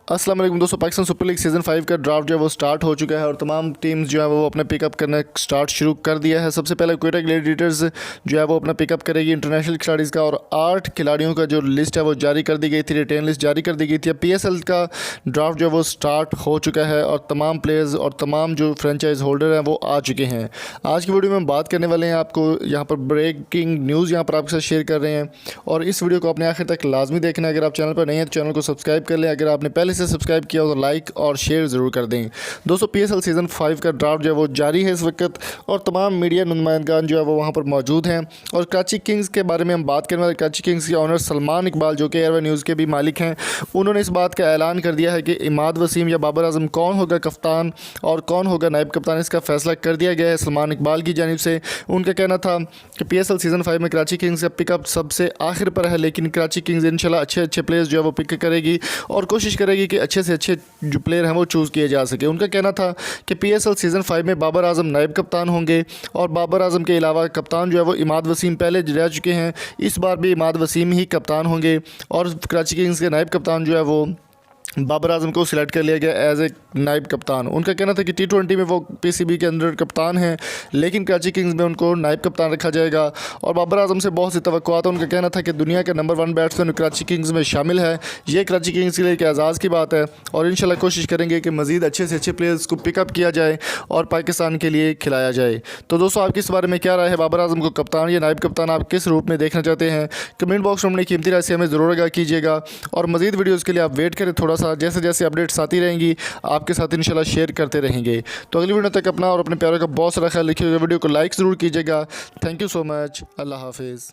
अस्सलाम वालेकुम दोस्तों, पाकिस्तान सुपर लीग सीज़न 5 का ड्राफ्ट जो है वो स्टार्ट हो चुका है और तमाम टीम्स जो है वो अपने पिकअप करना स्टार्ट शुरू कर दिया है। सबसे पहले क्वेटा ग्लैडिएटर्स जो है वो अपना पिकअप करेगी इंटरनेशनल खिलाड़ीज़ का, और 8 खिलाड़ियों का जो लिस्ट है वो जारी कर दी गई थी, रिटेन लिस्ट जारी कर दी गई थी। अब PSL का ड्राफ्ट जो है वो स्टार्ट हो चुका है और तमाम प्लेयर्स और तमाम जो फ्रेंचाइज होल्डर हैं वो आ चुके हैं। आज की वीडियो में हम बात करने वाले हैं, आपको यहाँ पर ब्रेकिंग न्यूज़ यहाँ पर आपके साथ शेयर कर रहे हैं और इस वीडियो को अपने आखिर तक लाजमी देखना है। अगर आप चैनल पर नहीं हैं तो चैनल को सब्सक्राइब कर लें, अगर आपने पहले से सब्सक्राइब किया हो तो लाइक और शेयर ज़रूर कर दें। दोस्तों, PSL सीज़न 5 का ड्राफ्ट जो है वो जारी है इस वक्त और तमाम मीडिया नुमाइंदगान जो है वो वहाँ पर मौजूद हैं। और कराची किंग्स के बारे में हम बात करने वाले। कराची किंग्स के ऑनर सलमान इकबाल जो कि एयरवे न्यूज़ के भी मालिक हैं, उन्होंने इस बात का ऐलान कर दिया है कि इमाद वसीम या बाबर आजम कौन होगा कप्तान और कौन होगा नायब कप्तान, इसका फैसला कर दिया गया है सलमान इकबाल की जानिब से। उनका कहना था कि PSL सीज़न 5 में कराची किंग्स का पिकअप सबसे आखिर पर है, लेकिन कराची किंग्स इंशाल्लाह अच्छे प्लेयर्स जो है वो पिक करेगी और कोशिश करेगी कि अच्छे से अच्छे जो प्लेयर हैं वो चूज़ किए जा सके। उनका कहना था कि PSL सीज़न 5 में बाबर आजम नायब कप्तान होंगे और बाबर आजम के अलावा कप्तान जो है वो इमाद वसीम पहले रह चुके हैं, इस बार भी इमाद वसीम ही कप्तान होंगे और कराची किंग्स के नायब कप्तान जो है वो बाबर आजम को सिलेक्ट कर लिया गया एज ए नायब कप्तान। उनका कहना था कि T20 में वो PCB के अंदर कप्तान हैं, लेकिन कराची किंग्स में उनको नायब कप्तान रखा जाएगा और बाबर आजम से बहुत सी तवक्कुआत। उनका कहना था कि दुनिया का नंबर 1 बैट्समैन कराची किंग्स में शामिल है, ये कराची किंग्स के लिए एक एजाज़ की बात है और इंशाल्लाह कोशिश करेंगे कि मज़ीद अच्छे से अच्छे प्लेयर्स को पिकअप किया जाए और पाकिस्तान के लिए खिलाया जाए। तो दोस्तों, आपकी इस बारे में क्या राय है? बाबर आजम को कप्तान या नायब कप्तान आप किस रूप में देखना चाहते हैं? कमेंट बॉक्स में अपनी कीमती राय से हमें ज़रूर आगाह कीजिएगा और मज़ीद वीडियोज़ के लिए आप वेट करें थोड़ा सा, जैसे जैसे अपडेट्स आती रहेंगी आपके साथ इंशाल्लाह शेयर करते रहेंगे। तो अगली वीडियो तक अपना और अपने प्यारों का बहुत सारा ख्याल रखिएगा। वीडियो को लाइक ज़रूर कीजिएगा। Thank you so much. अल्लाह हाफिज़।